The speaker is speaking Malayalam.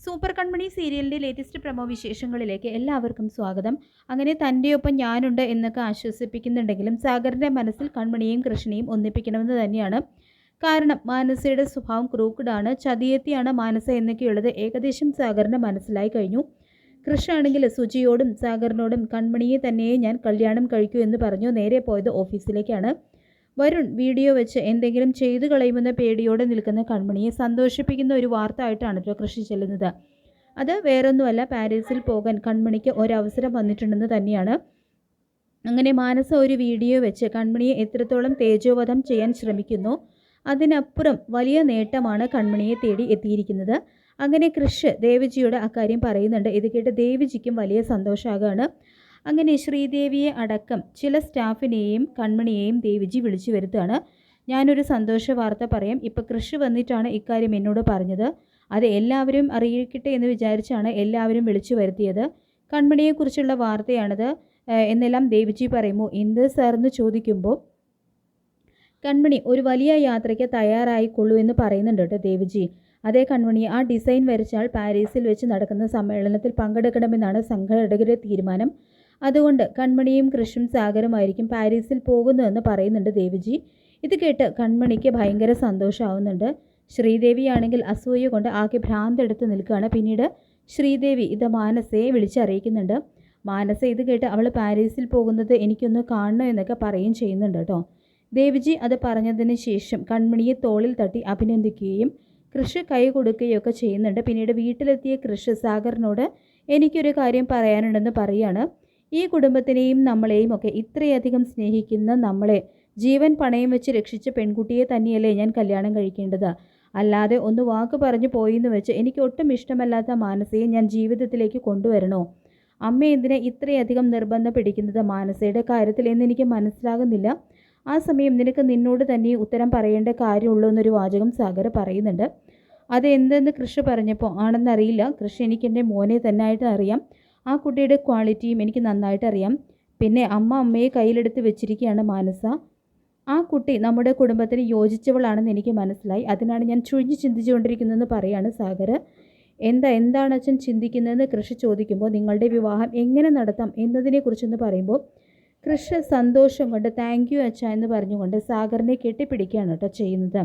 സൂപ്പർ കൺമണി സീരിയലിൻ്റെ ലേറ്റസ്റ്റ് പ്രമോ വിശേഷങ്ങളിലേക്ക് എല്ലാവർക്കും സ്വാഗതം. അങ്ങനെ തൻ്റെ ഒപ്പം ഞാനുണ്ട് എന്നൊക്കെ ആശ്വസിപ്പിക്കുന്നുണ്ടെങ്കിലും സാഗറിൻ്റെ മനസ്സിൽ കൺമണിയെയും കൃഷ്ണനെയും ഒന്നിപ്പിക്കണമെന്ന് തന്നെയാണ്. കാരണം മാനസയുടെ സ്വഭാവം ക്രൂക്കഡാണ്, ചതിയെത്തിയാണ് മാനസ എന്നൊക്കെയുള്ളത് ഏകദേശം സാഗറിൻ്റെ മനസ്സിലായി കഴിഞ്ഞു. കൃഷ്ണ ആണെങ്കിൽ സുജിയോടും സാഗറിനോടും കൺമണിയെ തന്നെയേ ഞാൻ കല്യാണം കഴിക്കൂ എന്ന് പറഞ്ഞു നേരെ പോയത് ഓഫീസിലേക്കാണ്. വരുൺ വീഡിയോ വെച്ച് എന്തെങ്കിലും ചെയ്തു കളയുമെന്ന പേടിയോടെ നിൽക്കുന്ന കൺമണിയെ സന്തോഷിപ്പിക്കുന്ന ഒരു വാർത്ത ആയിട്ടാണ് കൃഷി ചെല്ലുന്നത്. അത് വേറൊന്നുമല്ല, പാരീസിൽ പോകാൻ കൺമണിക്ക് ഒരവസരം വന്നിട്ടുണ്ടെന്ന് തന്നെയാണ്. അങ്ങനെ മാനസ ഒരു വീഡിയോ വെച്ച് കൺമണിയെ എത്രത്തോളം തേജോവധം ചെയ്യാൻ ശ്രമിക്കുന്നു, അതിനപ്പുറം വലിയ നേട്ടമാണ് കൺമണിയെ തേടി എത്തിയിരിക്കുന്നത്. അങ്ങനെ കൃഷ് ദേവജിയോട് അക്കാര്യം പറയുന്നുണ്ട്. ഇത് കേട്ട് ദേവജിക്കും വലിയ സന്തോഷമാകാണ്. അങ്ങനെ ശ്രീദേവിയെ അടക്കം ചില സ്റ്റാഫിനെയും കൺമണിയെയും ദേവിജി വിളിച്ചു വരുത്തുകയാണ്. ഞാനൊരു സന്തോഷ വാർത്ത പറയാം. ഇപ്പോൾ കൃഷി വന്നിട്ടാണ് ഇക്കാര്യം എന്നോട് പറഞ്ഞത്. അത് എല്ലാവരും അറിയിക്കട്ടെ എന്ന് വിചാരിച്ചാണ് എല്ലാവരും വിളിച്ചു വരുത്തിയത്. കൺമണിയെക്കുറിച്ചുള്ള വാർത്തയാണത് എന്നെല്ലാം ദേവിജി പറയുമോ. എന്ത് സാർ എന്ന് ചോദിക്കുമ്പോൾ കൺമണി ഒരു വലിയ യാത്രയ്ക്ക് തയ്യാറായിക്കൊള്ളൂ എന്ന് പറയുന്നുണ്ട് കേട്ടോ ദേവിജി. അതേ കൺമണി, ആ ഡിസൈൻ വരച്ചാൽ പാരീസിൽ വെച്ച് നടക്കുന്ന സമ്മേളനത്തിൽ പങ്കെടുക്കണമെന്നാണ് സംഘാടകരുടെ തീരുമാനം. അതുകൊണ്ട് കൺമണിയും കൃഷും സാഗറുമായിരിക്കും പാരീസിൽ പോകുന്നതെന്ന് പറയുന്നുണ്ട് ദേവിജി. ഇത് കേട്ട് കൺമണിക്ക് ഭയങ്കര സന്തോഷമാവുന്നുണ്ട്. ശ്രീദേവിയാണെങ്കിൽ അസൂയ കൊണ്ട് ആകെ ഭ്രാന്തെടുത്ത് നിൽക്കുകയാണ്. പിന്നീട് ശ്രീദേവി ഇത് മാനസയെ വിളിച്ചറിയിക്കുന്നുണ്ട്. മാനസ ഇത് കേട്ട് അവൾ പാരീസിൽ പോകുന്നത് എനിക്കൊന്ന് കാണണം എന്നൊക്കെ പറയുകയും ചെയ്യുന്നുണ്ട് കേട്ടോ. ദേവിജി അത് പറഞ്ഞതിന് ശേഷം കൺമണിയെ തോളിൽ തട്ടി അഭിനന്ദിക്കുകയും കൃഷ് കൈ കൊടുക്കുകയൊക്കെ ചെയ്യുന്നുണ്ട്. പിന്നീട് വീട്ടിലെത്തിയ കൃഷ് സാഗറിനോട് എനിക്കൊരു കാര്യം പറയാനുണ്ടെന്ന് പറയുകയാണ്. ഈ കുടുംബത്തിനെയും നമ്മളെയും ഒക്കെ ഇത്രയധികം സ്നേഹിക്കുന്ന നമ്മളെ ജീവൻ പണയം വെച്ച് രക്ഷിച്ച പെൺകുട്ടിയെ തന്നെയല്ലേ ഞാൻ കല്യാണം കഴിക്കേണ്ടത്. അല്ലാതെ ഒന്ന് വാക്ക് പറഞ്ഞു പോയിന്ന് വെച്ച് എനിക്ക് ഒട്ടും ഇഷ്ടമല്ലാത്ത മാനസയെ ഞാൻ ജീവിതത്തിലേക്ക് കൊണ്ടുവരണോ? അമ്മ എന്തിനെ ഇത്രയധികം നിർബന്ധം പിടിക്കുന്നത് മാനസയുടെ കാര്യത്തിൽ എന്നെനിക്ക് മനസ്സിലാകുന്നില്ല. ആ സമയം നിനക്ക് നിന്നോട് തന്നെ ഉത്തരം പറയേണ്ട കാര്യമുള്ളൂ എന്നൊരു വാചകം സാഗർ പറയുന്നുണ്ട്. അതെന്തെന്ന് കൃഷി പറഞ്ഞപ്പോൾ ആണെന്നറിയില്ല. കൃഷി എനിക്ക് എൻ്റെ മോനെ തന്നെയായിട്ട് അറിയാം. ആ കുട്ടിയുടെ ക്വാളിറ്റിയും എനിക്ക് നന്നായിട്ട് അറിയാം. പിന്നെ അമ്മയെ കയ്യിലെടുത്ത് വെച്ചിരിക്കുകയാണ് മാനസ. ആ കുട്ടി നമ്മുടെ കുടുംബത്തിന് യോജിച്ചവളാണെന്ന് എനിക്ക് മനസ്സിലായി. അതിനാണ് ഞാൻ ചുഴിഞ്ഞ് ചിന്തിച്ചുകൊണ്ടിരിക്കുന്നതെന്ന് പറയാണ് സാഗർ. എന്താണ് അച്ഛൻ ചിന്തിക്കുന്നതെന്ന് കൃഷി ചോദിക്കുമ്പോൾ നിങ്ങളുടെ വിവാഹം എങ്ങനെ നടത്താം എന്നതിനെക്കുറിച്ചെന്ന് പറയുമ്പോൾ കൃഷി സന്തോഷം കൊണ്ട് താങ്ക് യു അച്ഛ എന്ന് പറഞ്ഞുകൊണ്ട് സാഗറിനെ കെട്ടിപ്പിടിക്കുകയാണ് കേട്ടോ ചെയ്യുന്നത്.